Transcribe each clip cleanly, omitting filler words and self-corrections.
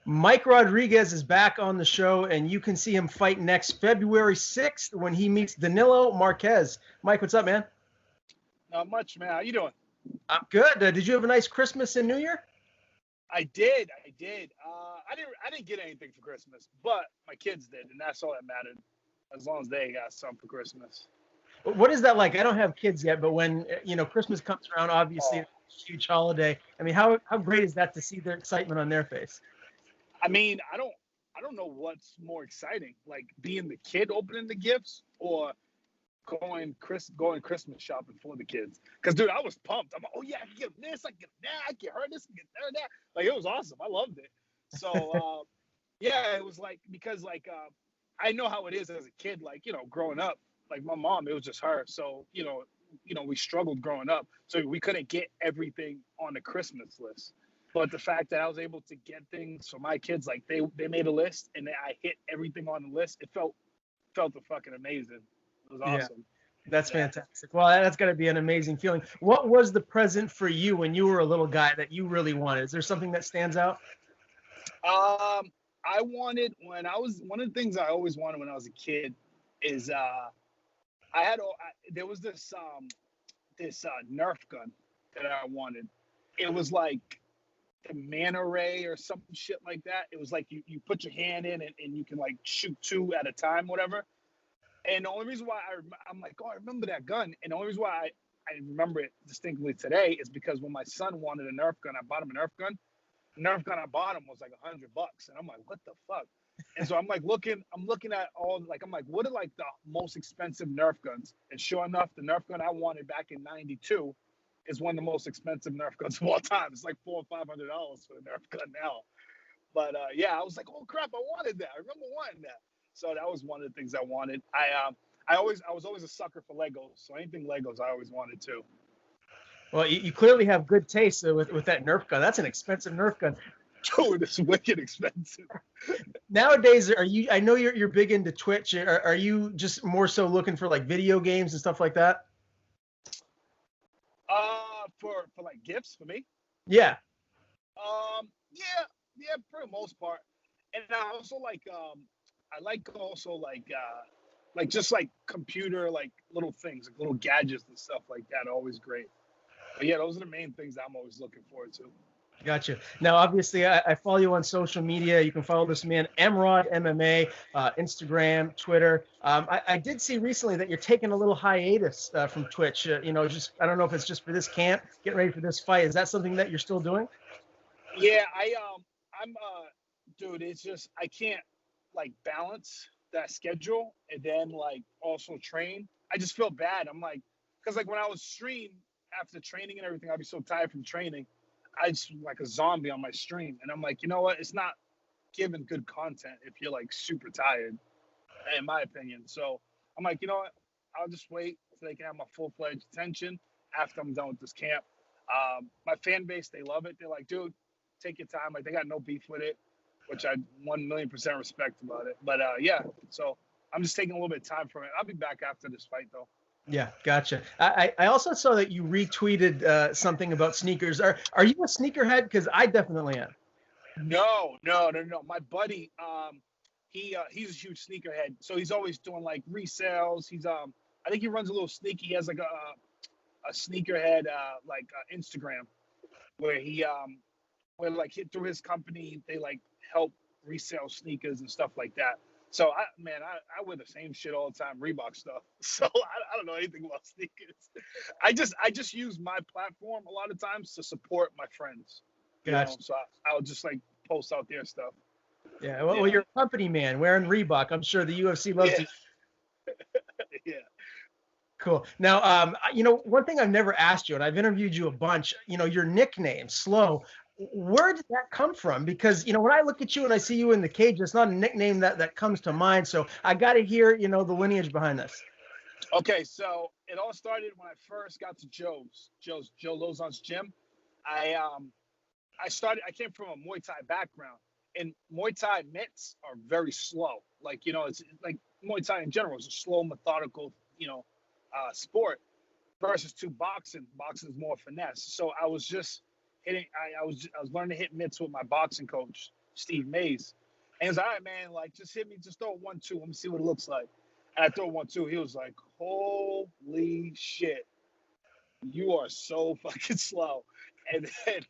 Mike Rodriguez is back on the show, and you can see him fight next February 6th when he meets Danilo Marquez. Mike, what's up, man? Not much, man. How you doing? I'm good. Did you have a nice Christmas and New Year? I did. I didn't get anything for Christmas, but my kids did, and that's all that mattered. As long as they got something for Christmas. What is that like? I don't have kids yet, but when Christmas comes around, obviously Oh, it's a huge holiday. I mean, how great is that to see their excitement on their face? I mean, I don't know what's more exciting, like being the kid opening the gifts or going Christmas shopping for the kids. Because dude, I was pumped. I'm like, oh yeah, I can get them this, I can get them that, I can get her this, I can get her that. Like it was awesome. I loved it. So yeah, it was like because I know how it is as a kid, like growing up. Like my mom, it was just her. So we struggled growing up, so we couldn't get everything on the Christmas list. But the fact that I was able to get things for my kids, like they made a list and I hit everything on the list, it felt fucking amazing. It was Yeah, awesome. that's Yeah. fantastic. Well, that's got to be an amazing feeling. What was the present for you when you were a little guy that you really wanted? Is there something that stands out? I wanted when I was one of the things I always wanted when I was a kid is there was this Nerf gun that I wanted. It was like the Manta Ray or some shit like that. It was like you put your hand in and you can like shoot two at a time, whatever. And the only reason why I'm like, oh, I remember that gun. And the only reason why I remember it distinctly today is because when my son wanted a Nerf gun, I bought him a Nerf gun. The Nerf gun I bought him was like $100, and I'm like, what the fuck? And so I'm looking at all like I'm like, what are like the most expensive Nerf guns? And sure enough, the Nerf gun I wanted back in '92 is one of the most expensive Nerf guns of all time. It's like $400 or $500 for the Nerf gun now. But yeah, I was like, oh crap, I wanted that. I remember wanting that. So that was one of the things I wanted. I was always a sucker for Legos. So anything Legos, I always wanted too. Well, you clearly have good taste with that Nerf gun. That's an expensive Nerf gun. Dude, it's wicked expensive. Nowadays, are you? I know you're big into Twitch. Are you just more so looking for like video games and stuff like that? For like gifts for me. Yeah. Yeah, for the most part. And I also I like also like just like computer like little things, like little gadgets and stuff like that. Always great. But yeah, those are the main things I'm always looking forward to. Gotcha. Now, obviously, I follow you on social media. You can follow this man, Emrod MMA, Instagram, Twitter. I did see recently that you're taking a little hiatus from Twitch. Just I don't know if it's just for this camp, getting ready for this fight. Is that something that you're still doing? Yeah, I'm dude, it's just I can't like balance that schedule and then like also train. I just feel bad. I'm like, because like when I was stream after training and everything, I'd be so tired from training. I just like a zombie on my stream, and I'm like, you know what? It's not giving good content if you're like super tired, in my opinion. So I'm like, you know what? I'll just wait so they can have my full fledged attention after I'm done with this camp. My fan base, they love it. They're like, dude, take your time. Like they got no beef with it, which I 1,000,000% respect about it. But yeah, so I'm just taking a little bit of time from it. I'll be back after this fight though. Yeah, gotcha. I also saw that you retweeted something about sneakers. Are you a sneakerhead? Because I definitely am. No. My buddy, he's a huge sneakerhead, so he's always doing like resales. I think he runs a little sneaky. He has like a sneakerhead Instagram where where like through his company they like help resell sneakers and stuff like that. So I wear the same shit all the time, Reebok stuff. So I don't know anything about sneakers. I just use my platform a lot of times to support my friends, Gotcha. So I'll just like post out their stuff. Yeah. Well, Yeah, you're a company man wearing Reebok. I'm sure the UFC loves yeah, you. yeah. Cool. Now, one thing I've never asked you, and I've interviewed you a bunch, your nickname, Slow, where did that come from? Because, when I look at you and I see you in the cage, it's not a nickname that comes to mind. So I got to hear, the lineage behind this. Okay, so it all started when I first got to Joe Lozon's gym. I I came from a Muay Thai background, and Muay Thai mitts are very slow. Like it's like Muay Thai in general is a slow, methodical sport versus to boxing. Boxing is more finesse. So I was just hitting. I was learning to hit mitts with my boxing coach. Steve Mays. And he was like, all right, man, like, just hit me, just throw 1-2. Let me see what it looks like. And I throw 1-2. He was like, holy shit, you are so fucking slow. And then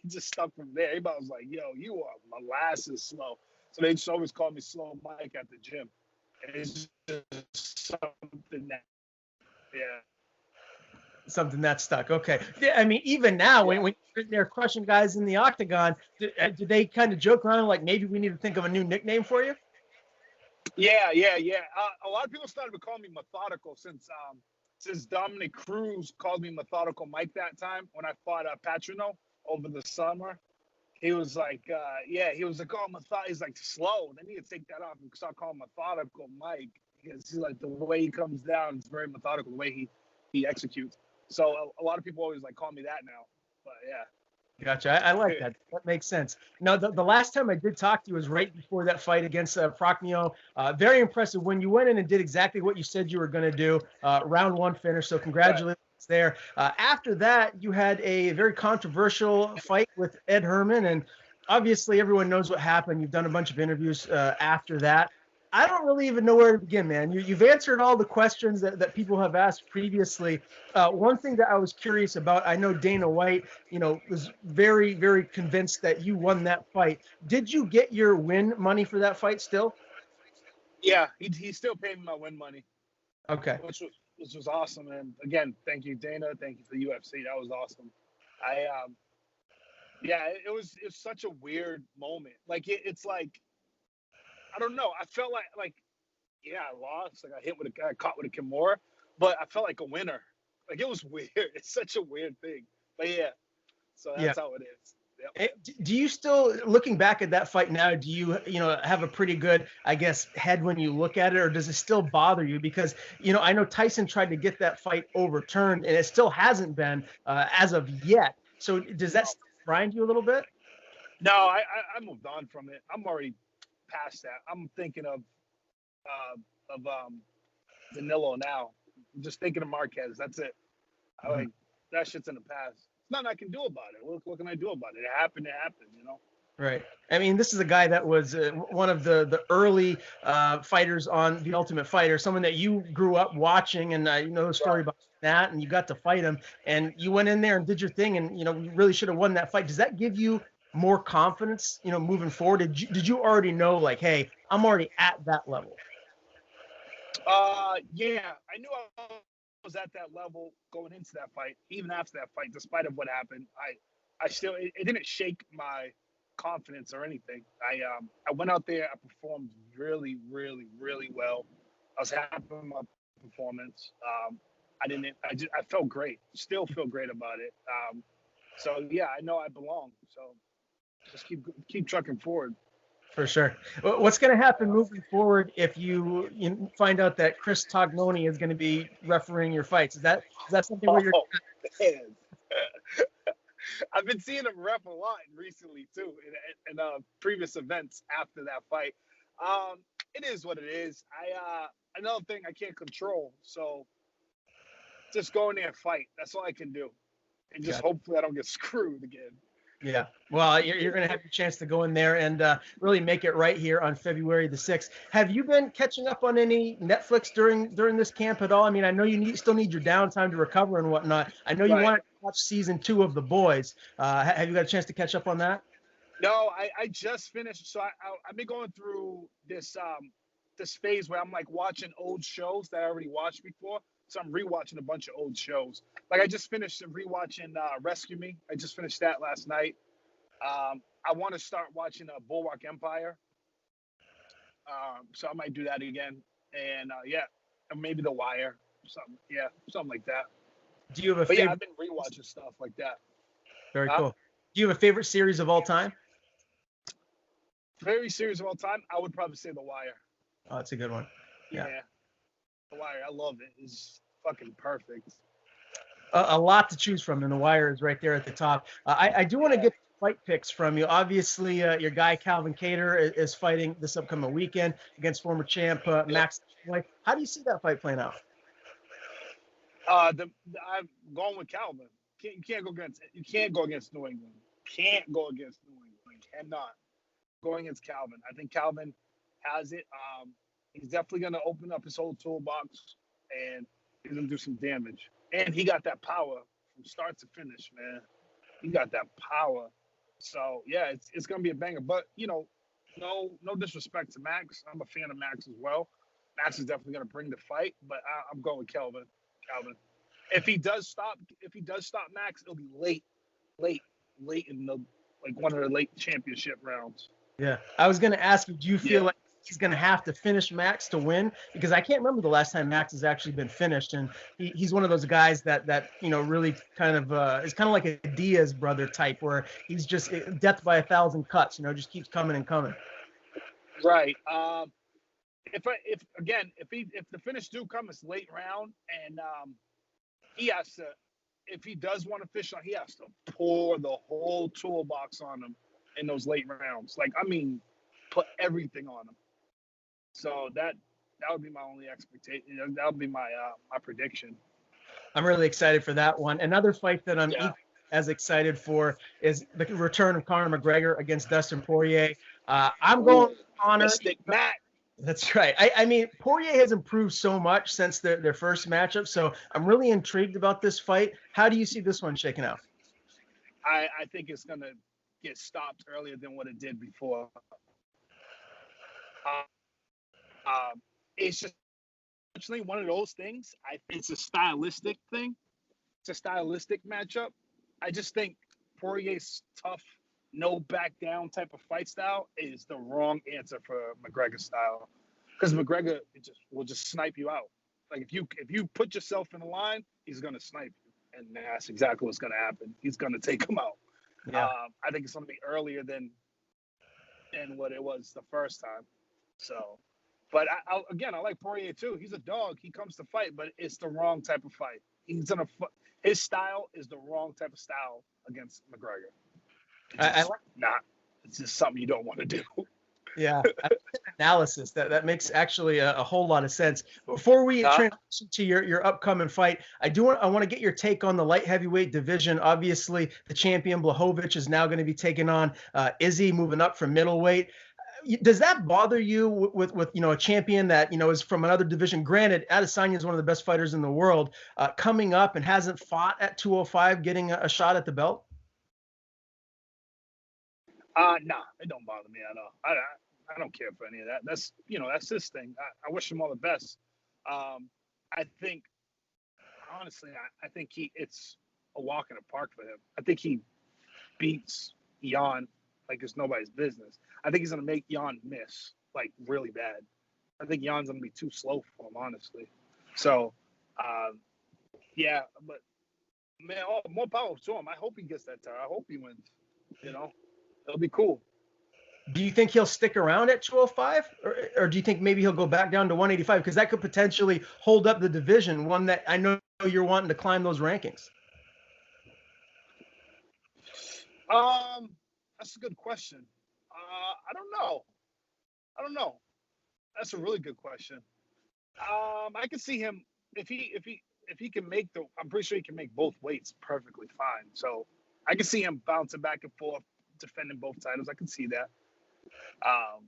he just stuck from there. Everybody was like, yo, you are molasses slow. So they just always call me Slow Mike at the gym. And it's just something that, yeah. Something that stuck. Okay. Yeah, I mean, even now, Yeah. when you're in there crushing guys in the octagon, do they kind of joke around like maybe we need to think of a new nickname for you? Yeah. A lot of people started to call me Methodical since Dominic Cruz called me Methodical Mike that time when I fought Patrino over the summer. He was like, he was like, oh, he's like, slow. They need to take that off and start calling Methodical Mike because he's like, the way he comes down is very methodical, the way he executes. So a lot of people always like call me that now. But yeah. Gotcha. I like that. That makes sense. Now, the last time I did talk to you was right before that fight against Prochnio. Very impressive when you went in and did exactly what you said you were going to do. Round 1 finish. So congratulations there. After that, you had a very controversial fight with Ed Herman, and obviously everyone knows what happened. You've done a bunch of interviews after that. I don't really even know where to begin, man. You've answered all the questions that people have asked previously. One thing that I was curious about, I know Dana White, was very, very convinced that you won that fight. Did you get your win money for that fight still? Yeah, he still paid me my win money. Okay. Which was awesome. And again, thank you, Dana. Thank you for the UFC. That was awesome. It was such a weird moment. Like it's like, I don't know. I felt like yeah, I lost. Like I got caught with a Kimura, but I felt like a winner. Like it was weird. It's such a weird thing. But yeah, so that's how it is. Yep. Do you still, looking back at that fight now, do you have a pretty good, I guess, head when you look at it, or does it still bother you? Because I know Tyson tried to get that fight overturned, and it still hasn't been as of yet. So does that still grind you a little bit? No, I moved on from it. I'm already past that. I'm thinking of Danilo now. I'm just thinking of Marquez. That's it. I like that shit's in the past. There's nothing I can do about it. What can I do about it? It happened. Right. I mean, this is a guy that was one of the early fighters on The Ultimate Fighter, someone that you grew up watching, and you know the story about that, and you got to fight him, and you went in there and did your thing, and you really should have won that fight. Does that give you more confidence, moving forward? Did you already know, like, hey, I'm already at that level? Yeah, I knew I was at that level going into that fight. Even after that fight, despite of what happened, I still it didn't shake my confidence or anything. I went out there, I performed really, really, really well. I was happy with my performance. I felt great. Still feel great about it. So yeah, I know I belong. So just keep trucking forward. For sure. What's going to happen moving forward if you find out that Chris Tognoni is going to be refereeing your fights? Is that something where you're? Man. I've been seeing him ref a lot recently too, in previous events after that fight. It is what it is. Another thing I can't control, so just go in there and fight. That's all I can do, and just hopefully I don't get screwed again. Yeah. Well, you're going to have your chance to go in there and really make it right here on February the 6th. Have you been catching up on any Netflix during this camp at all? I mean, I know you still need your downtime to recover and whatnot. I know you wanted to watch season 2 of The Boys. Have you got a chance to catch up on that? No, I just finished. So I've been going through this phase where I'm like watching old shows that I already watched before. So I'm rewatching a bunch of old shows. Like I just finished rewatching Rescue Me. I just finished that last night. I want to start watching Bulwark Empire. So I might do that again. And and maybe The Wire. Something like that. Do you have a favorite? Yeah, I've been rewatching stuff like that. Very cool. Do you have a favorite series of all time? Favorite series of all time? I would probably say The Wire. Oh, that's a good one. Yeah. The Wire, I love it. It's fucking perfect. A lot to choose from, and The Wire is right there at the top. I do want to get fight picks from you. Obviously, your guy Calvin Kattar is fighting this upcoming weekend against former champ Max. How do you see that fight playing out? I'm going with Calvin. You can't go against New England. Can't go against New England. Cannot. going against Calvin. I think Calvin has it. He's definitely going to open up his whole toolbox, and he's going to do some damage. And he got that power from start to finish, man. He got that power. So, yeah, it's going to be a banger. But, no disrespect to Max. I'm a fan of Max as well. Max is definitely going to bring the fight, but I'm going with Calvin. If he does stop Max, it'll be late in the one of the late championship rounds. Yeah, I was going to ask you, do you feel like he's going to have to finish Max to win? Because I can't remember the last time Max has actually been finished, and he's one of those guys that really kind of is kind of like a Diaz brother type, where he's just death by 1,000 cuts, just keeps coming and coming. Right. If the finish do come, it's late round, and he has to, if he does want to fish on, he has to pour the whole toolbox on him in those late rounds. Put everything on him. So that would be my only expectation. That would be my prediction. I'm really excited for that one. Another fight that I'm as excited for is the return of Conor McGregor against Dustin Poirier. I'm going with Conor. Mystic Matt. That's right. I mean, Poirier has improved so much since their first matchup, so I'm really intrigued about this fight. How do you see this one shaking out? I think it's going to get stopped earlier than what it did before. It's just actually one of those things. It's a stylistic thing. It's a stylistic matchup. I just think Poirier's tough, no back down type of fight style is the wrong answer for McGregor's style, because McGregor will just snipe you out. Like if you put yourself in the line, he's gonna snipe you, and that's exactly what's gonna happen. He's gonna take him out. Yeah. I think it's gonna be earlier than what it was the first time. So, but I like Poirier too. He's a dog. He comes to fight, but it's the wrong type of fight. His style is the wrong type of style against McGregor. It's just something you don't want to do. Yeah, analysis that makes actually a whole lot of sense. Before we transition to your upcoming fight, I want to get your take on the light heavyweight division. Obviously, the champion Blachowicz is now going to be taking on Izzy, moving up from middleweight. Does that bother you with a champion that is from another division? Granted, Adesanya is one of the best fighters in the world, coming up and hasn't fought at 205, getting a shot at the belt. No, it don't bother me at all. I don't care for any of that. That's his thing. I wish him all the best. I think, honestly, I think it's a walk in the park for him. I think he beats Jan like it's nobody's business. I think he's going to make Jan miss, like, really bad. I think Jan's going to be too slow for him, honestly. So, yeah, but, man, more power to him. I hope he gets that title. I hope he wins, It'll be cool. Do you think he'll stick around at 205, or do you think maybe he'll go back down to 185? Because that could potentially hold up the division, one that I know you're wanting to climb those rankings. That's a good question. I don't know. That's a really good question. I can see him if he can make I'm pretty sure he can make both weights perfectly fine. So I can see him bouncing back and forth, defending both titles. I can see that. I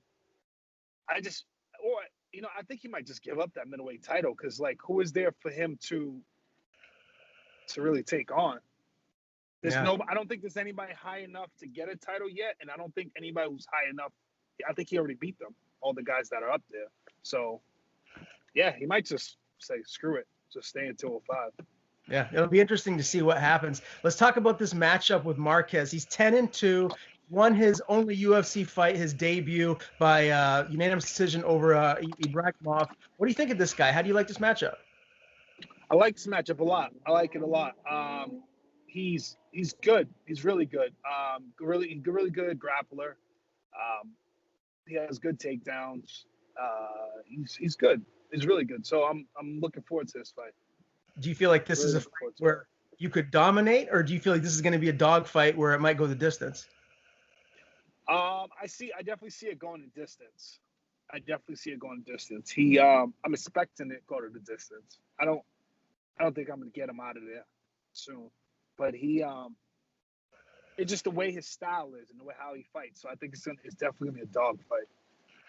think he might just give up that middleweight title, because, like, who is there for him to really take on? I don't think there's anybody high enough to get a title yet, and I don't think anybody who's high enough. I think he already beat them, all the guys that are up there. So, yeah, he might just say, screw it, just stay at 205. Yeah, it'll be interesting to see what happens. Let's talk about this matchup with Marquez. He's 10-2, won his only UFC fight, his debut, by unanimous decision over Ibrahimov. What do you think of this guy? How do you like this matchup? I like this matchup a lot. I like it a lot. He's good. He's really good. Really good grappler. He has good takedowns. He's good. He's really good. So I'm looking forward to this fight. Do you feel like this is a fight where you could dominate, or do you feel like this is going to be a dog fight where it might go the distance? I definitely see it going the distance. I'm expecting it to go to the distance. I don't think I'm going to get him out of there soon. But it's just the way his style is and the way how he fights. So I think it's definitely gonna be a dog fight.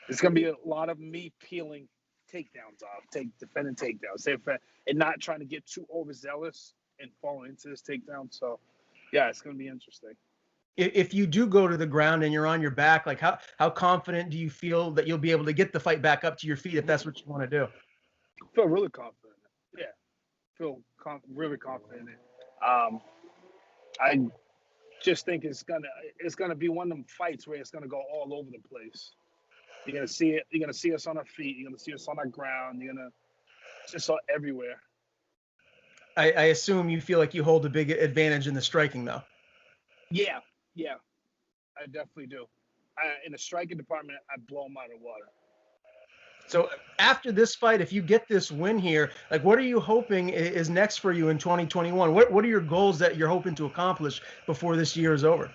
It's gonna be a lot of me peeling takedowns off, defending takedowns, and not trying to get too overzealous and fall into this takedown. So yeah, it's gonna be interesting. If you do go to the ground and you're on your back, like how confident do you feel that you'll be able to get the fight back up to your feet if that's what you want to do? I feel really confident. Yeah, really confident in it. I just think it's gonna be one of them fights where it's gonna go all over the place. You're gonna see it. You're gonna see us on our feet. You're gonna see us on our ground. You're gonna just all everywhere. I assume you feel like you hold a big advantage in the striking, though. Yeah, I definitely do. In the striking department, I blow them out of water. So after this fight, if you get this win here, like what are you hoping is next for you in 2021? What are your goals that you're hoping to accomplish before this year is over?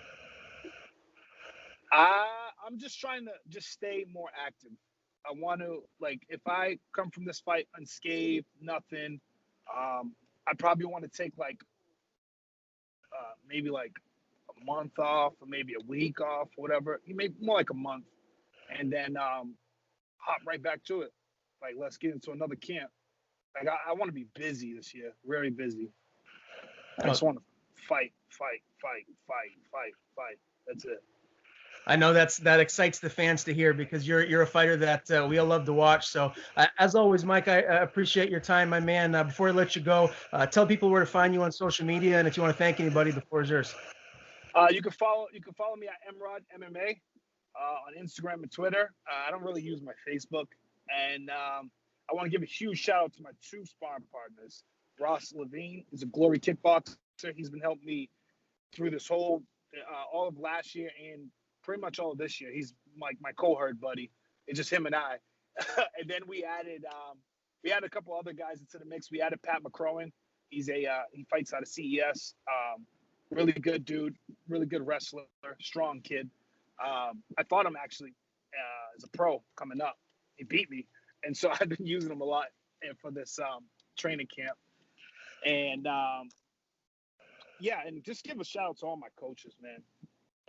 I'm just trying to just stay more active. I want to, like, if I come from this fight unscathed, nothing, I probably want to take like maybe like a month off or maybe a week off, whatever. Maybe more like a month, and then hop right back to it. Like, let's get into another camp. Like, I want to be busy this year, very busy. I just want to fight. That's it. I know that excites the fans to hear because you're a fighter that we all love to watch. So as always, Mike, I appreciate your time, my man. Before I let you go, tell people where to find you on social media, and if you want to thank anybody, the floor is yours. You can follow me at Emrod MMA on Instagram and Twitter. I don't really use my Facebook, and I want to give a huge shout out to my two sparring partners. Ross Levine is a Glory kickboxer. He's been helping me through this whole all of last year and pretty much all of this year. He's like my cohort buddy. It's just him and I. And then we added a couple other guys into the mix. We added Pat McCrowan. He fights out of CES. Really good dude, really good wrestler, strong kid. I fought him actually as a pro coming up. He beat me, and so I've been using him a lot for this training camp. And yeah, and just give a shout out to all my coaches, man,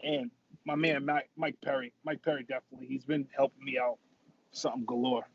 and my man Mike Perry. Mike Perry definitely. He's been helping me out something galore.